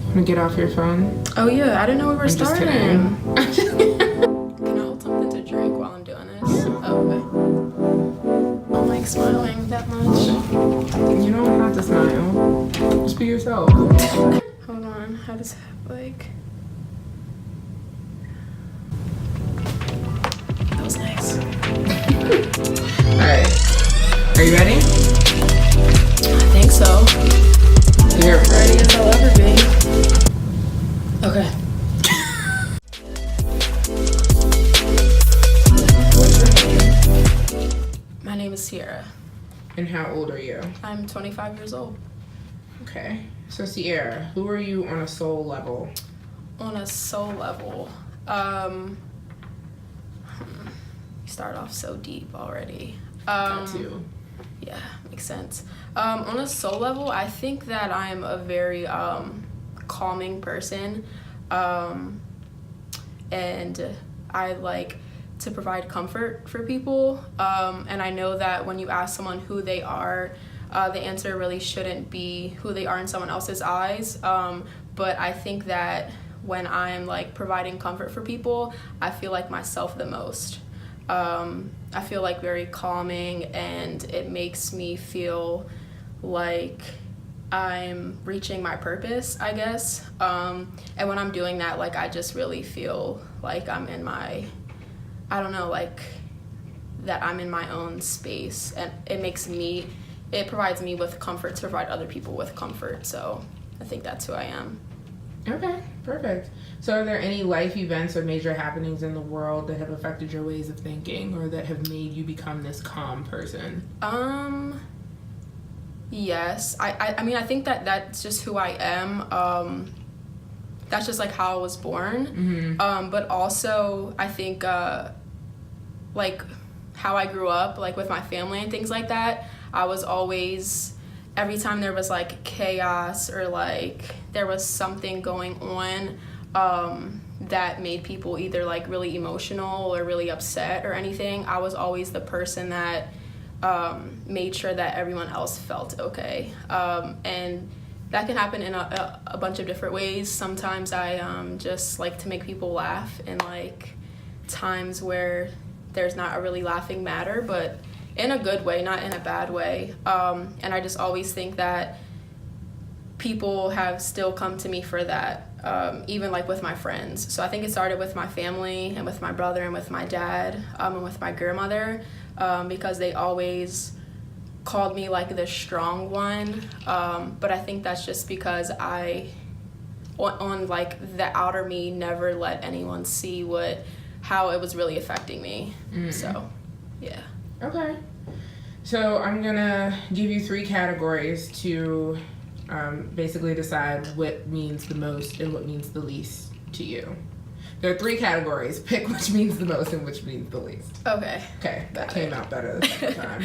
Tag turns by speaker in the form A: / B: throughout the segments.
A: Wanna get off your phone?
B: Oh yeah, I didn't know we were
A: I'm just
B: starting.
A: kidding.
B: Can I hold something to drink while I'm doing this? Oh, okay. I don't like smiling that much.
A: You don't have to smile. Just be yourself.
B: Hold on, how does that, like... That was nice.
A: Alright. Are you ready?
B: I think so.
A: You're
B: Ready as I'll ever be. Okay. What's your name? My name is Ciara.
A: And how old are you?
B: I'm 25 years old.
A: Okay. So Ciara, who are you on a soul level?
B: On a soul level, you start off so deep already.
A: That too.
B: Yeah, makes sense. On a soul level, I think that I'm a very calming person, and I like to provide comfort for people, and I know that when you ask someone who they are, the answer really shouldn't be who they are in someone else's eyes, but I think that when I'm like providing comfort for people, I feel like myself the most. I feel like very calming, and it makes me feel like I'm reaching my purpose, I guess. And when I'm doing that, like I just really feel like I'm in my, I don't know, like that I'm in my own space, and it provides me with comfort to provide other people with comfort. So I think that's who I am.
A: Okay, perfect. So are there any life events or major happenings in the world that have affected your ways of thinking or that have made you become this calm person?
B: Yes. I mean, I think that that's just who I am. That's just like how I was born.
A: Mm-hmm.
B: But also I think like how I grew up, like with my family and things like that, I was always, every time there was like chaos or like there was something going on that made people either like really emotional or really upset or anything, I was always the person that made sure that everyone else felt okay. And that can happen in a bunch of different ways. Sometimes I just like to make people laugh in like times where there's not a really laughing matter, but in a good way, not in a bad way. And I just always think that people have still come to me for that, even like with my friends. So I think it started with my family and with my brother and with my dad, and with my grandmother, because they always called me like the strong one. But I think that's just because I, on like the outer me, never let anyone see how it was really affecting me. So, yeah.
A: Okay. So I'm gonna give you 3 categories to basically decide what means the most and what means the least to you. There are 3 categories. Pick which means the most and which means the least.
B: Okay.
A: Okay, that came out better the second time.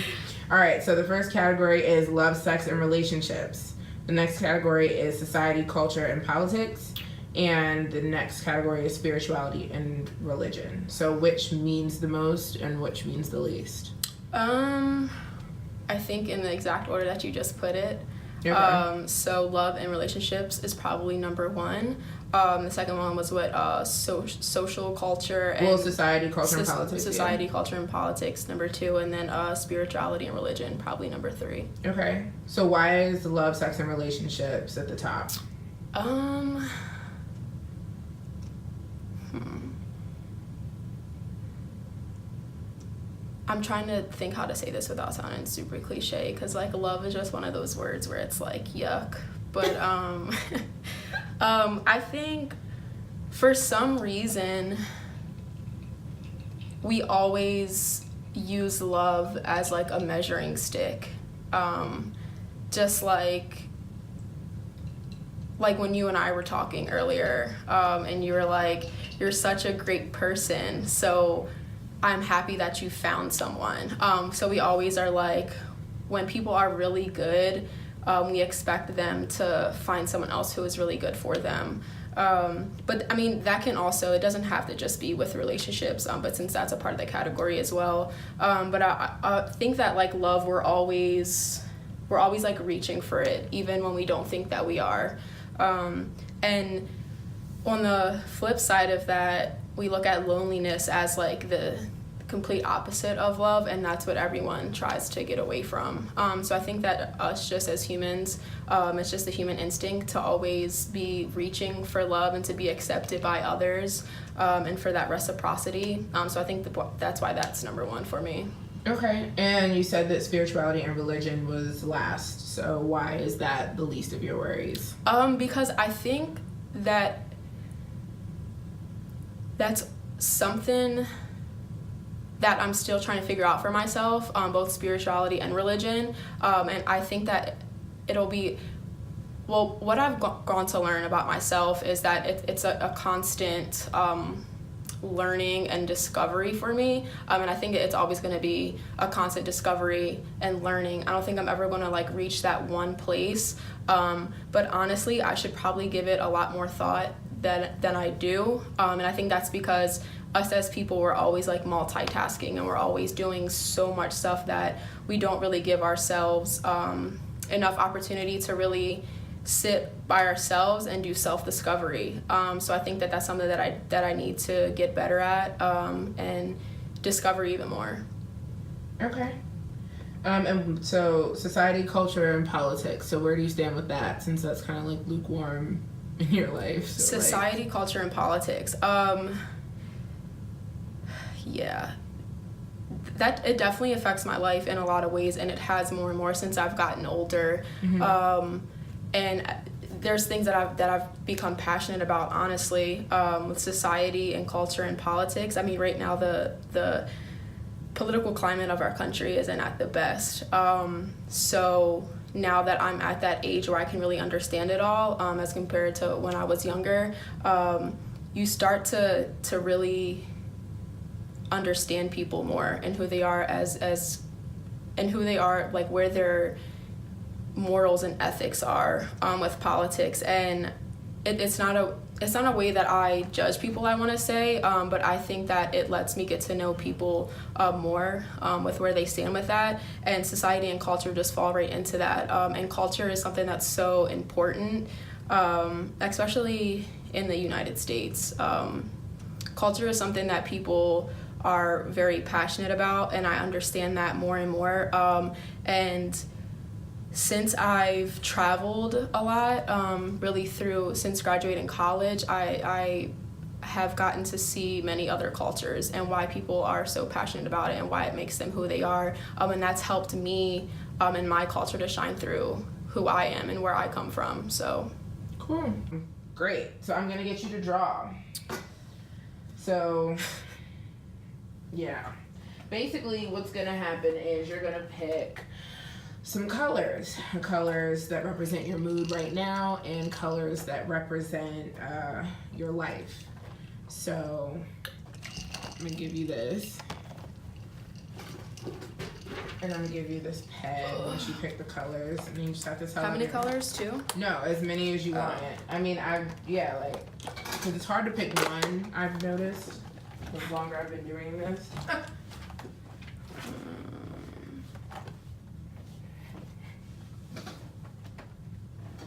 A: All right, so the first category is love, sex, and relationships. The next category is society, culture, and politics. And the next category is spirituality and religion. So which means the most and which means the least?
B: I think in the exact order that you just put it.
A: Okay.
B: So love and relationships is probably number 1. The second one was what social culture and
A: Society, culture, and politics.
B: Society, culture, and politics, number 2, and then spirituality and religion, probably number 3.
A: Okay. So why is love, sex, and relationships at the top?
B: I'm trying to think how to say this without sounding super cliche, because like love is just one of those words where it's like yuck. But I think for some reason we always use love as like a measuring stick. Just like when you and I were talking earlier, and you were like, you're such a great person, so I'm happy that you found someone. So we always are like, when people are really good, we expect them to find someone else who is really good for them. But I mean, that can also, it doesn't have to just be with relationships, but since that's a part of the category as well. But I think that like love, we're always like reaching for it, even when we don't think that we are. And on the flip side of that, we look at loneliness as like the complete opposite of love, and that's what everyone tries to get away from. So I think that us just as humans, it's just a human instinct to always be reaching for love and to be accepted by others, and for that reciprocity. So I think that's why that's number one for me.
A: Okay, and you said that spirituality and religion was last, so why is that the least of your worries?
B: Because I think that that's something that I'm still trying to figure out for myself, both spirituality and religion. And I think that it'll be, well, what I've gone to learn about myself is that it's a constant learning and discovery for me. And I think it's always going to be a constant discovery and learning. I don't think I'm ever going to like reach that one place. But honestly, I should probably give it a lot more thought than I do. And I think that's because us as people, we're always like multitasking, and we're always doing so much stuff that we don't really give ourselves enough opportunity to really sit by ourselves and do self-discovery. So I think that that's something that I need to get better at, and discover even more.
A: Okay. And so society, culture, and politics. So where do you stand with that, since that's kind of like lukewarm in your life? So
B: society, culture, and politics. Yeah, that it definitely affects my life in a lot of ways, and it has more and more since I've gotten older. Mm-hmm. And there's things that I've become passionate about, honestly, with society and culture and politics. I mean, right now the political climate of our country isn't at the best. So now that I'm at that age where I can really understand it all, as compared to when I was younger, you start to really understand people more and who they are and who they are, like where their morals and ethics are, with politics. And it's not a way that I judge people, I want to say, but I think that it lets me get to know people more, with where they stand with that. And society and culture just fall right into that. And culture is something that's so important, especially in the United States. Culture is something that people are very passionate about, and I understand that more and more. And since I've traveled a lot, really since graduating college, I have gotten to see many other cultures and why people are so passionate about it and why it makes them who they are. And that's helped me, in my culture, to shine through who I am and where I come from. So
A: cool. Great. So I'm gonna get you to draw. So yeah, basically what's gonna happen is you're gonna pick some colors that represent your mood right now, and colors that represent your life. So I'm gonna give you this, and I'm gonna give you this pen once you pick the colars, and then you just have to tell
B: how many colors? 2?
A: No, as many as you want. I mean, because it's hard to pick one, I've noticed, the longer I've been doing this.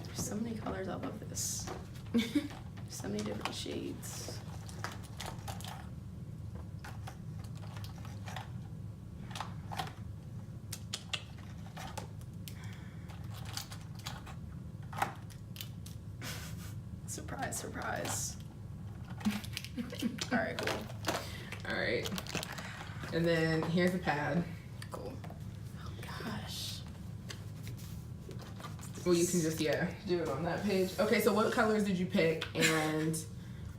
B: There's so many colors. I love this. So many different shades. Surprise, surprise. All right, cool.
A: All right. And then here's a pad.
B: Cool. Oh, gosh.
A: Well, you can just, do it on that page. Okay, so what colors did you pick, and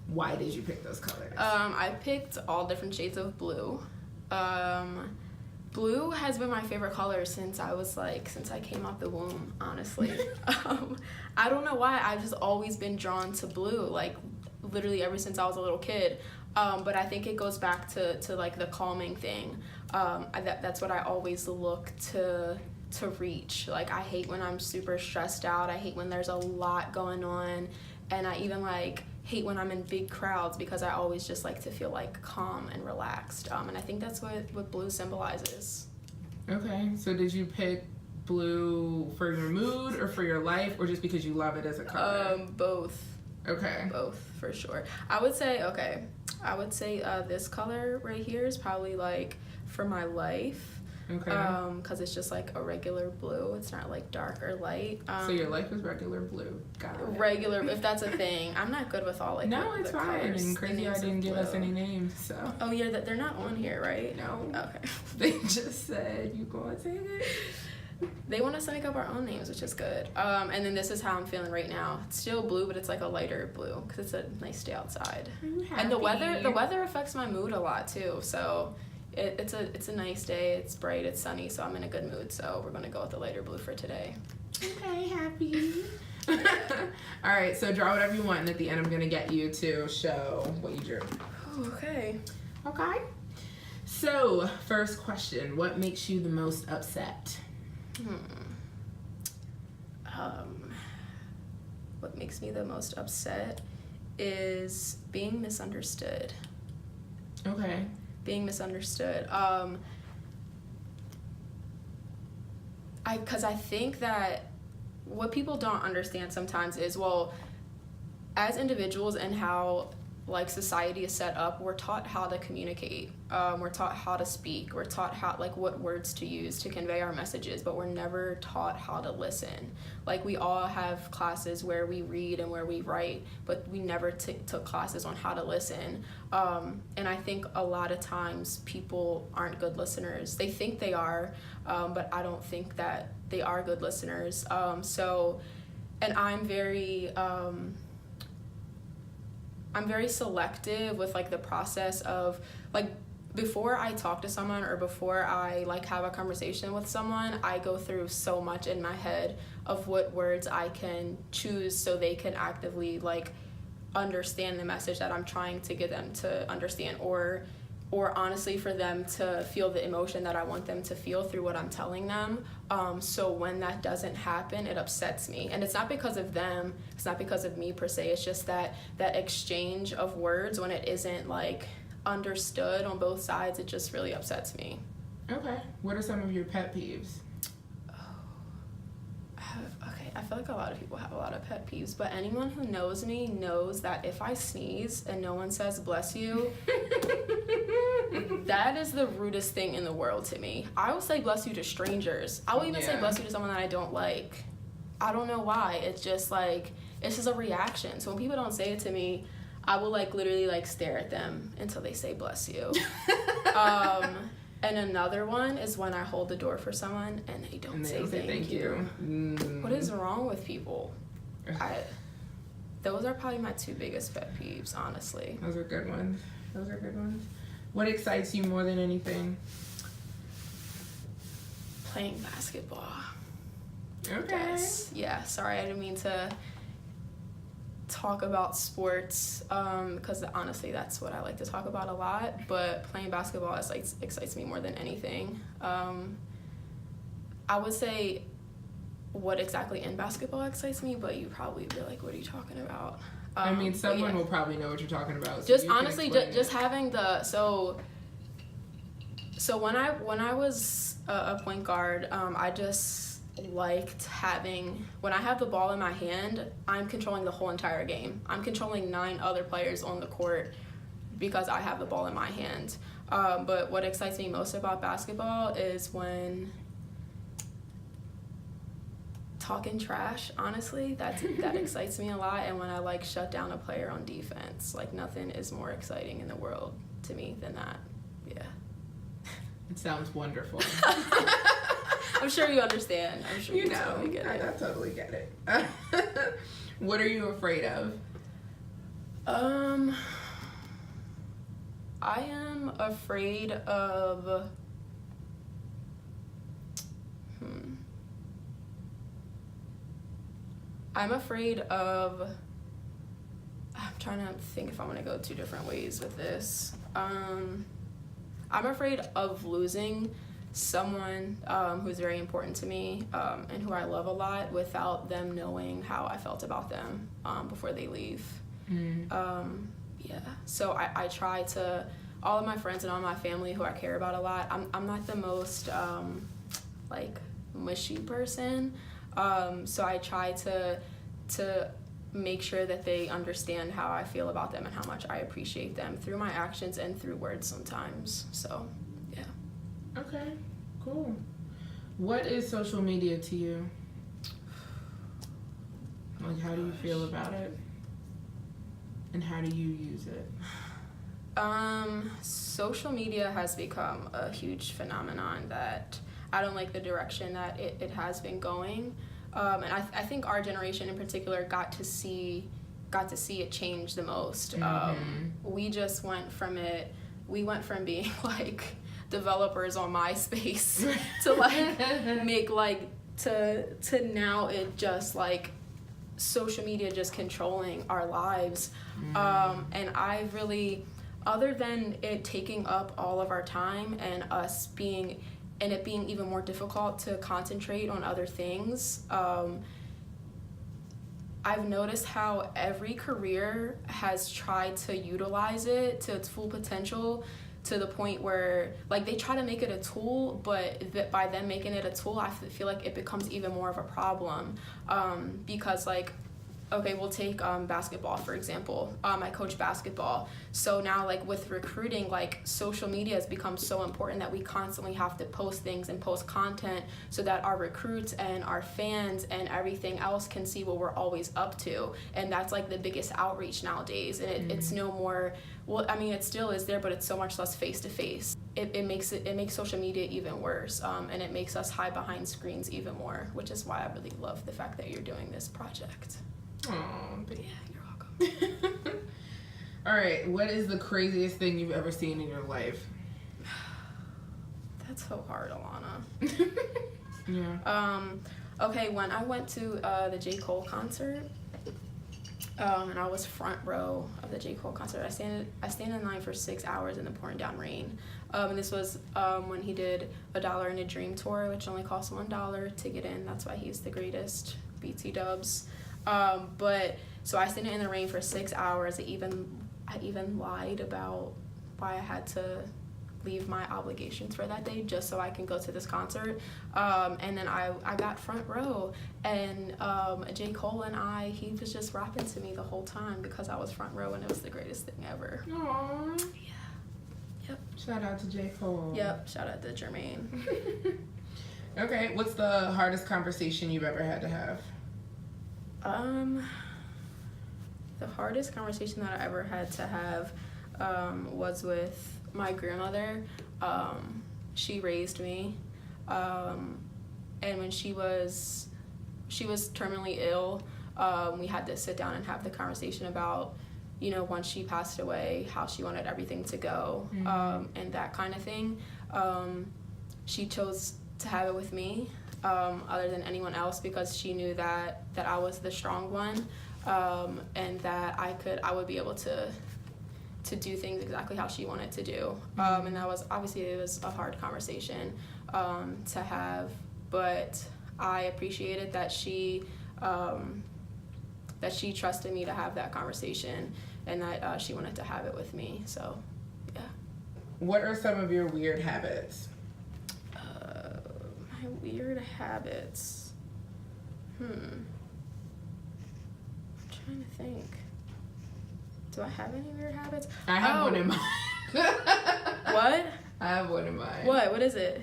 A: why did you pick those colors?
B: I picked all different shades of blue. Blue has been my favorite color since I came out the womb, honestly. I don't know why, I've just always been drawn to blue, like literally ever since I was a little kid. But I think it goes back to like the calming thing. That's what I always look to reach. Like, I hate when I'm super stressed out. I hate when there's a lot going on, and I even like hate when I'm in big crowds, because I always just like to feel like calm and relaxed. And I think that's what blue symbolizes.
A: Okay, so did you pick blue for your mood or for your life, or just because you love it as a color?
B: Both.
A: Okay.
B: Both, for sure. I would say this color right here is probably like for my life.
A: Okay.
B: Because it's just like a regular blue. It's not like dark or light.
A: So your life is regular blue. Got it.
B: Regular, if that's a thing. I'm not good with all like
A: no,
B: the
A: it's fine.
B: colors,
A: And crazy, I didn't give us any names. So.
B: Oh yeah, they're not on here, right?
A: No.
B: Okay.
A: They just said you gonna take it.
B: They want us to make up our own names, which is good. And then this is how I'm feeling right now. It's still blue, but it's like a lighter blue because it's a nice day outside. And the weather affects my mood a lot too. So it's a nice day. It's bright. It's sunny. So I'm in a good mood. So we're gonna go with the lighter blue for today.
A: Okay, happy. All right. So draw whatever you want, and at the end, I'm gonna get you to show what you drew.
B: Okay.
A: Okay. So first question: what makes you the most upset?
B: What makes me the most upset is being misunderstood.
A: Okay.
B: Being misunderstood. Because I think that what people don't understand sometimes is, well, as individuals and how like society is set up, we're taught how to communicate. We're taught how to speak. We're taught how, like, what words to use to convey our messages, but we're never taught how to listen. Like, we all have classes where we read and where we write, but we never took classes on how to listen. And I think a lot of times people aren't good listeners. They think they are, but I don't think that they are good listeners. And I'm very selective with like the process of like before I talk to someone or before I like have a conversation with someone, I go through so much in my head of what words I can choose so they can actively like understand the message that I'm trying to get them to understand, or honestly for them to feel the emotion that I want them to feel through what I'm telling them. So when that doesn't happen, it upsets me. And it's not because of them, it's not because of me per se, it's just that exchange of words, when it isn't like understood on both sides, it just really upsets me.
A: Okay. What are some of your pet peeves?
B: I feel like a lot of people have a lot of pet peeves, but anyone who knows me knows that if I sneeze and no one says bless you, that is the rudest thing in the world to me. I will say bless you to strangers. I will even say bless you to someone that I don't like. I don't know why. It's just like, it's just a reaction. So when people don't say it to me, I will like literally like stare at them until they say bless you. And another one is when I hold the door for someone and they don't say thank you. What is wrong with people? Those are probably my two biggest pet peeves, honestly.
A: Those are good ones. What excites you more than anything?
B: Playing basketball.
A: Okay.
B: Yes. Yeah, sorry, I didn't mean to talk about sports because honestly that's what I like to talk about a lot, but playing basketball excites me more than anything. I would say what exactly in basketball excites me, but you probably be like, what are you talking about?
A: I mean, someone will probably know what you're talking about. So
B: just honestly, just having the so when I was a point guard, I just liked having, when I have the ball in my hand, I'm controlling the whole entire game. I'm controlling 9 other players on the court because I have the ball in my hand. But what excites me most about basketball is when talking trash, honestly, that excites me a lot. And when I like shut down a player on defense, like nothing is more exciting in the world to me than that. Yeah.
A: It sounds wonderful.
B: I'm sure you understand. I'm sure you totally get it.
A: I totally get it. What are you afraid of?
B: I am afraid of I'm trying to think if I want to go 2 different ways with this. I'm afraid of losing someone who's very important to me and who I love a lot without them knowing how I felt about them before they leave. So I try to, all of my friends and all my family who I care about a lot, I'm not the most like mushy person, so I try to make sure that they understand how I feel about them and how much I appreciate them through my actions and through words sometimes. So, yeah.
A: Okay, cool. What is social media to you? Like, how do you feel about it? And how do you use it?
B: Social media has become a huge phenomenon that I don't like the direction that it has been going. And I think our generation in particular got to see it change the most. We just went from being like developers on MySpace to like make like to now it just like social media just controlling our lives. And I really, other than it taking up all of our time and it being even more difficult to concentrate on other things, I've noticed how every career has tried to utilize it to its full potential, to the point where like they try to make it a tool, but by them making it a tool, I feel like it becomes even more of a problem. Because like, okay, we'll take basketball for example. I coach basketball, so now like with recruiting, like social media has become so important that we constantly have to post things and post content so that our recruits and our fans and everything else can see what we're always up to. And that's like the biggest outreach nowadays. And it's no more, well, I mean, it still is there, but it's so much less face to face. It makes social media even worse, and it makes us hide behind screens even more, which is why I really love the fact that you're doing this project.
A: Oh,
B: But yeah, you're welcome.
A: All right, what is the craziest thing you've ever seen in your life?
B: That's so hard, Alana.
A: Yeah.
B: Okay, when I went to the J. Cole concert, and I was front row of the J. Cole concert, I stand in line for 6 hours in the pouring down rain. And this was when he did a $1 in a Dream tour, which only costs $1 to get in. That's why he's the greatest. BT dubs. But so I stayed in the rain for 6 hours. I even lied about why I had to leave my obligations for that day just so I can go to this concert. And then I got front row, and J. Cole and he was just rapping to me the whole time because I was front row, and it was the greatest thing ever.
A: Aww.
B: Yeah. Yep.
A: Shout out to J. Cole.
B: Yep. Shout out to Jermaine.
A: Okay, what's the hardest conversation you've ever had to have?
B: The hardest conversation that I ever had to have was with my grandmother. She raised me, and when she was terminally ill, we had to sit down and have the conversation about, you know, once she passed away, how she wanted everything to go, and that kind of thing. She chose to have it with me, other than anyone else, because she knew that I was the strong one, and that I would be able to do things exactly how she wanted to do. And that was, obviously, it was a hard conversation to have, but I appreciated that she trusted me to have that conversation, and that she wanted to have it with me. So, yeah.
A: What are some of your weird habits?
B: My weird habits. I'm trying to think. Do I have any weird habits?
A: I have one in mind.
B: What?
A: I have one in mind.
B: What is it?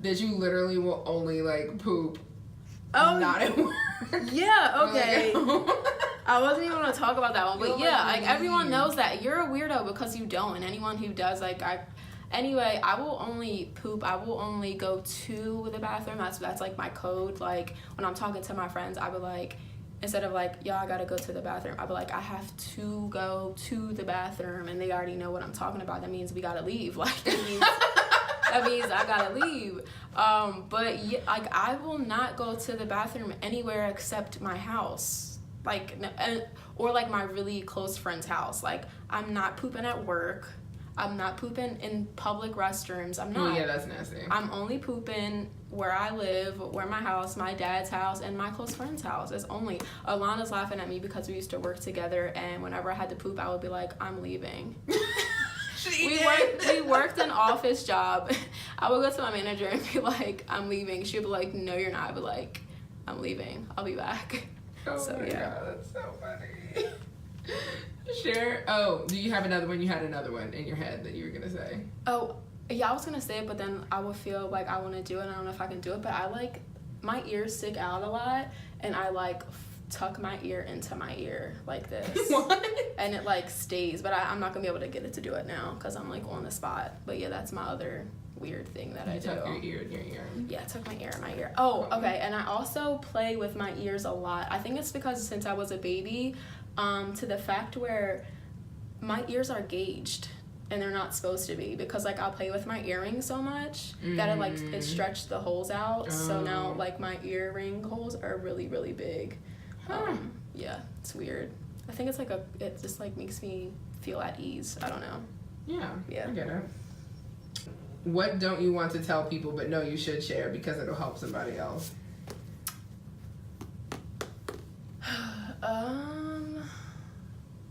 A: That you literally will only like poop.
B: Oh,
A: not at work.
B: Yeah, okay. I wasn't even gonna talk about that one, but yeah, like everyone
A: leave.
B: knows that you're a weirdo because you don't, and anyone who does, anyway, I will only poop. I will only go to the bathroom. That's like my code. Like when I'm talking to my friends, I would like, instead of like, yo, I gotta go to the bathroom, I'd be like, I have to go to the bathroom, and they already know what I'm talking about. That means we gotta leave. Like that means I gotta leave. But yeah, like I will not go to the bathroom anywhere except my house. Like, or like my really close friend's house. Like I'm not pooping at work. I'm not pooping in public restrooms. I'm not.
A: Oh yeah, that's nasty.
B: I'm only pooping where I live, where my house, my dad's house, and my close friend's house. It's only. Alana's laughing at me because we used to work together, and whenever I had to poop, I would be like, I'm leaving. We worked an office job. I would go to my manager and be like, I'm leaving. She'd be like, no, you're not. I'd be like, I'm leaving. I'll be back.
A: Oh
B: So,
A: my
B: yeah.
A: god, that's so funny. Sure. Oh, do you have another one? You had another one in your head that you were gonna say.
B: Oh, yeah, I was gonna say it, but then I would feel like I want to do it, and I don't know if I can do it, but I like, my ears stick out a lot, and I like tuck my ear into my ear like this.
A: What?
B: And it like stays, but I'm not gonna be able to get it to do it now because I'm like on the spot. But yeah, that's my other weird thing that I do.
A: Tuck your ear in your ear.
B: Yeah, I tuck my ear in my ear. Oh, okay. And I also play with my ears a lot. I think it's because since I was a baby, to the fact where my ears are gauged and they're not supposed to be, because like I'll play with my earrings so much that it stretched the holes out. So now like my earring holes are really, really big. Yeah, it's weird. I think it's like it just like makes me feel at ease. I don't know.
A: Yeah,
B: Yeah.
A: I get it. What don't you want to tell people but know you should share because it'll help somebody else?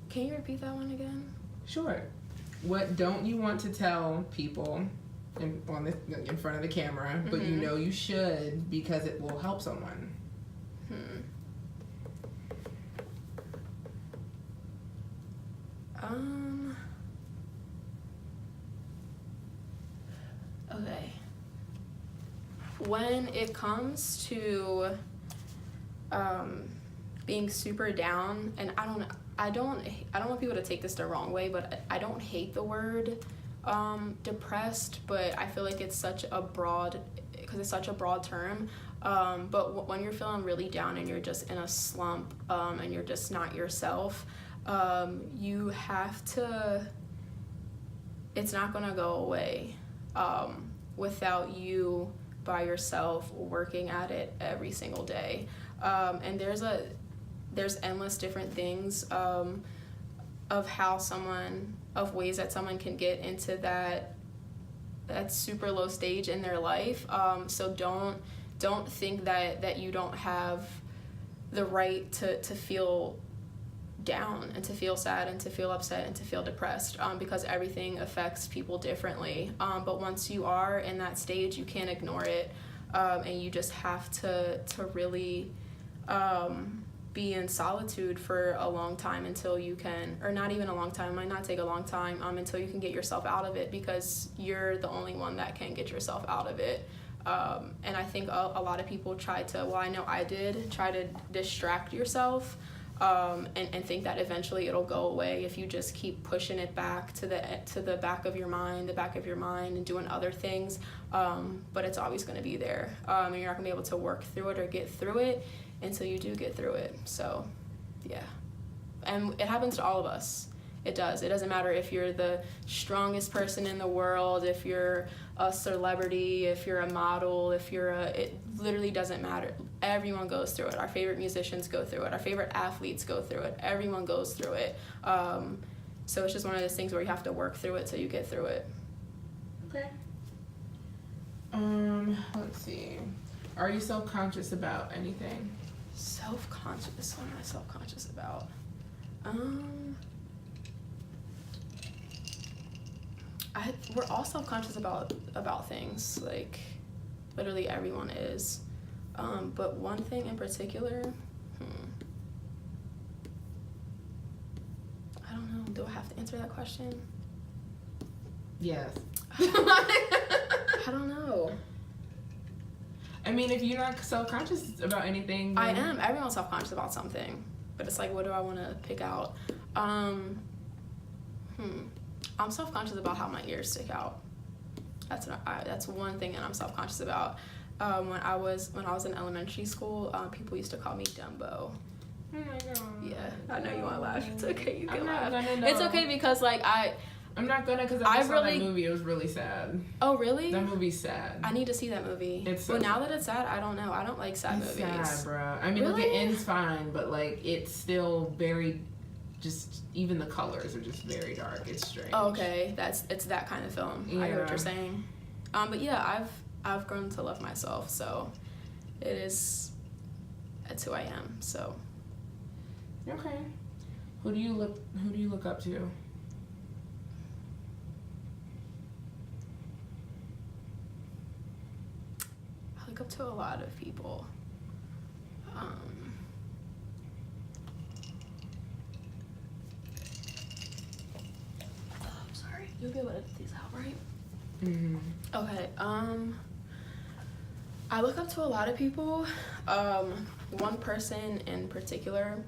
B: Can you repeat that one again?
A: Sure. What don't you want to tell people in front of the camera, but you know you should because it will help someone?
B: Okay. When it comes to being super down, and I don't want people to take this the wrong way, but I don't hate the word depressed, but I feel like it's such a broad term. But when you're feeling really down and you're just in a slump, and you're just not yourself, you have to, it's not gonna go away without you by yourself working at it every single day. And there's endless different things of ways that someone can get into that super low stage in their life. So don't think that you don't have the right to feel down and to feel sad and to feel upset and to feel depressed, because everything affects people differently. But once you are in that stage, you can't ignore it, and you just have to really be in solitude for a long time until you can, or not even a long time, it might not take a long time, until you can get yourself out of it, because you're the only one that can get yourself out of it. And I think a lot of people try to distract yourself, and think that eventually it'll go away if you just keep pushing it back to the back of your mind and doing other things. But it's always going to be there, and you're not going to be able to work through it or get through it until you do get through it. So yeah, and it happens to all of us. It does. It doesn't matter if you're the strongest person in the world, if you're a celebrity, if you're a model, it literally doesn't matter. Everyone goes through it. Our favorite musicians go through it. Our favorite athletes go through it. Everyone goes through it. So it's just one of those things where you have to work through it till you get through it.
A: Okay. Let's see. Are you self-conscious about anything?
B: Self-conscious? What am I self-conscious about? We're all self-conscious about things, like literally everyone is, but one thing in particular, I don't know, do I have to answer that question?
A: Yes.
B: I don't know.
A: I mean, if you're not self-conscious about anything,
B: I am. Everyone's self-conscious about something, but it's like, what do I want to pick out? I'm self-conscious about how my ears stick out. That's one thing that I'm self-conscious about. When I was in elementary school, people used to call me Dumbo.
A: Oh my god.
B: Yeah, I know you want to laugh. It's okay, you can
A: I'm
B: laugh.
A: not gonna,
B: It's okay because like
A: I'm not gonna, because I saw that movie. It was really sad.
B: Oh really?
A: That movie's sad.
B: I need to see that movie.
A: It's so
B: well, now
A: sad.
B: that it's sad, I don't know. I don't like sad movies.
A: Sad, bro. I mean,
B: really?
A: Look, it ends fine, but like it's still very, just even the colors are just very dark. It's strange.
B: Oh, okay, it's that kind of film.
A: Yeah.
B: I get what you're saying. But yeah, I've grown to love myself, so that's who I am. So.
A: Okay. Who do you look up to?
B: I look up to a lot of people. You'll be able to edit these out, right?
A: Mm-hmm.
B: Okay. I look up to a lot of people. One person in particular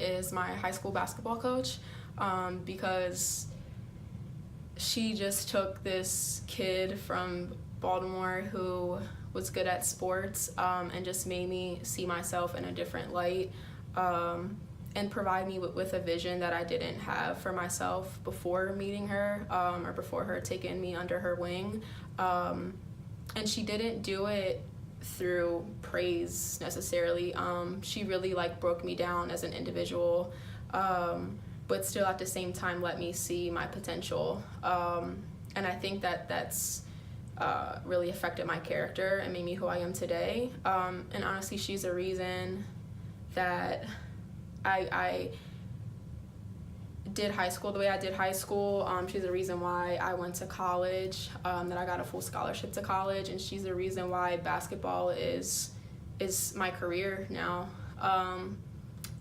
B: is my high school basketball coach, because she just took this kid from Baltimore who was good at sports, and just made me see myself in a different light, and provide me with a vision that I didn't have for myself before meeting her, or before her taking me under her wing. And she didn't do it through praise necessarily. She really like broke me down as an individual, but still at the same time let me see my potential. And I think that's really affected my character and made me who I am today. And honestly, she's a reason that I did high school the way I did high school. She's the reason why I went to college, that I got a full scholarship to college, and she's the reason why basketball is my career now.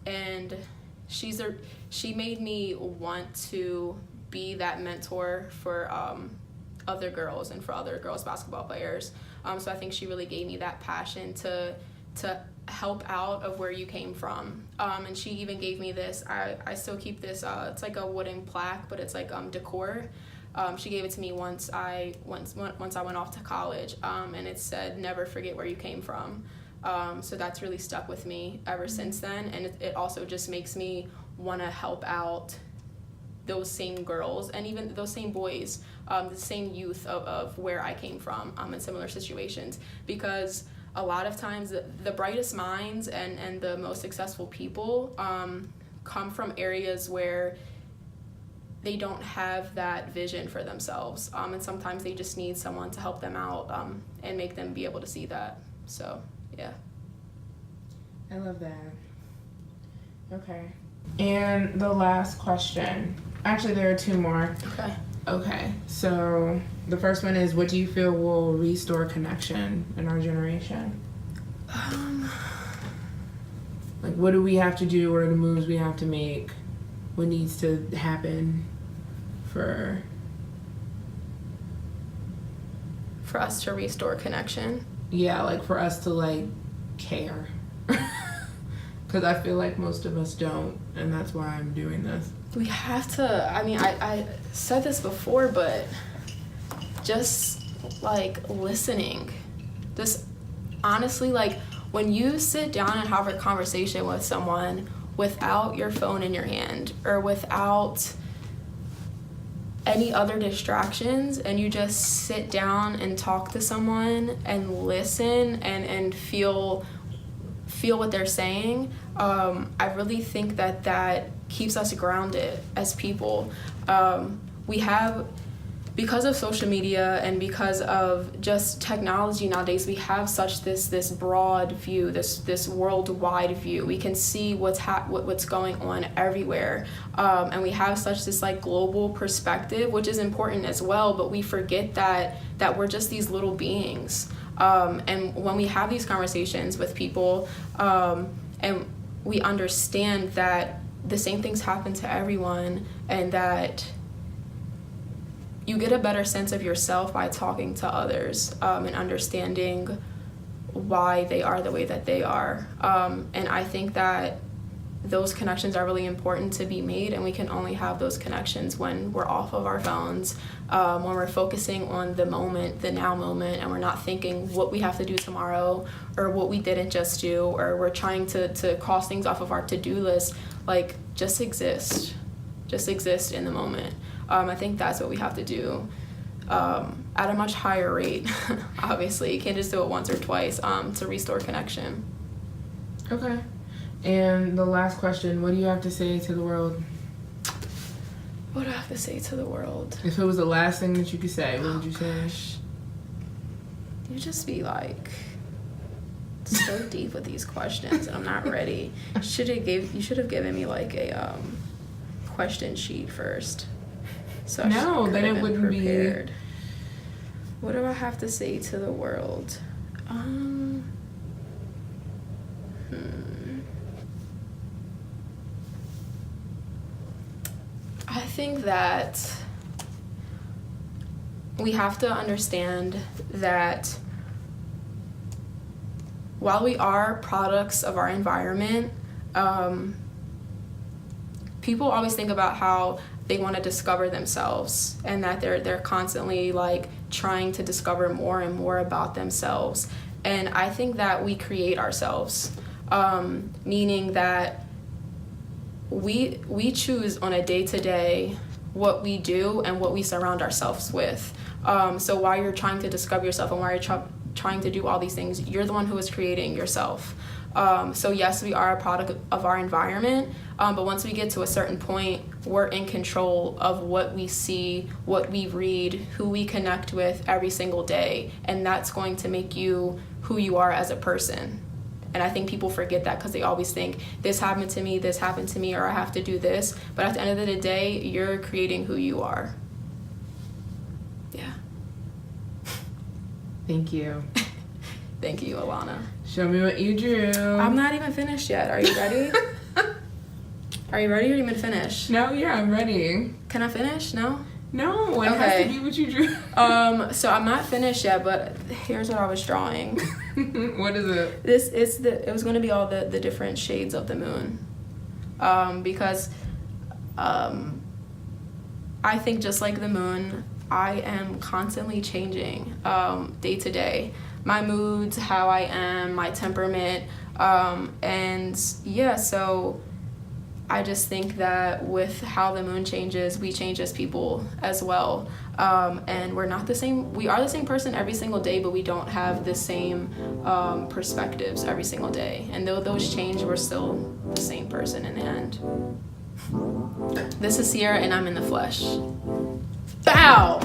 B: And she made me want to be that mentor for other girls and for other girls basketball players. So I think she really gave me that passion to help out of where you came from. And she even gave me this, I still keep this, it's like a wooden plaque, but it's like decor. She gave it to me once I went off to college, and it said, "Never forget where you came from." So that's really stuck with me ever since then, and it also just makes me want to help out those same girls and even those same boys, the same youth of where I came from, in similar situations, because a lot of times the brightest minds and the most successful people come from areas where they don't have that vision for themselves, and sometimes they just need someone to help them out, and make them be able to see that. So yeah,
A: I love that. Okay, and the last question, actually there are two more. Okay, so the first one is, what do you feel will restore connection in our generation? Like, what do we have to do? What are the moves we have to make? What needs to happen for
B: us to restore connection?
A: Yeah, like for us to like care. Because I feel like most of us don't, and that's why I'm doing this.
B: We have to, I mean, I said this before, but just like listening. Just honestly, like when you sit down and have a conversation with someone without your phone in your hand or without any other distractions, and you just sit down and talk to someone and listen and feel what they're saying, I really think that keeps us grounded as people. We have, because of social media and because of just technology nowadays, we have such this broad view, this worldwide view. We can see what's going on everywhere, and we have such this like global perspective, which is important as well. But we forget that we're just these little beings. And when we have these conversations with people, and we understand that the same things happen to everyone, and that you get a better sense of yourself by talking to others, and understanding why they are the way that they are. And I think that those connections are really important to be made, and we can only have those connections when we're off of our phones, when we're focusing on the moment, the now moment, and we're not thinking what we have to do tomorrow or what we didn't just do, or we're trying to cross things off of our to-do list. Like, just exist in the moment. I think that's what we have to do, at a much higher rate. Obviously, you can't just do it once or twice, to restore connection.
A: Okay. And the last question, what do you have to say to the world?
B: What do I have to say to the world?
A: If it was the last thing that you could say, what would you say?
B: You just be like so deep with these questions, and I'm not ready. You should have given me like a question sheet first. So
A: then it wouldn't prepared.
B: Be. What do I have to say to the world? I think that we have to understand that while we are products of our environment, people always think about how they want to discover themselves, and that they're constantly like trying to discover more and more about themselves. And I think that we create ourselves, meaning that we choose on a day-to-day what we do and what we surround ourselves with. So while you're trying to discover yourself and while you're trying to do all these things, you're the one who is creating yourself. So yes, we are a product of our environment, but once we get to a certain point, we're in control of what we see, what we read, who we connect with every single day, and that's going to make you who you are as a person. And I think people forget that because they always think, this happened to me, or I have to do this. But at the end of the day, you're creating who you are. Yeah.
A: Thank you.
B: Thank you, Alana.
A: Show me what you drew.
B: I'm not even finished yet. Are you ready? Are you ready, or do you want me to finish?
A: No, yeah, I'm ready.
B: Can I finish? No?
A: No, it has to be what you drew.
B: So I'm not finished yet, but here's what I was drawing.
A: What is it?
B: It was going to be all the different shades of the moon. Because I think just like the moon, I am constantly changing day to day. My moods, how I am, my temperament, and yeah, so I just think that with how the moon changes, we change as people as well. And we're not the same. We are the same person every single day, but we don't have the same perspectives every single day. And though those change, we're still the same person in the end. This is Ciara, and I'm in the flesh. Bow!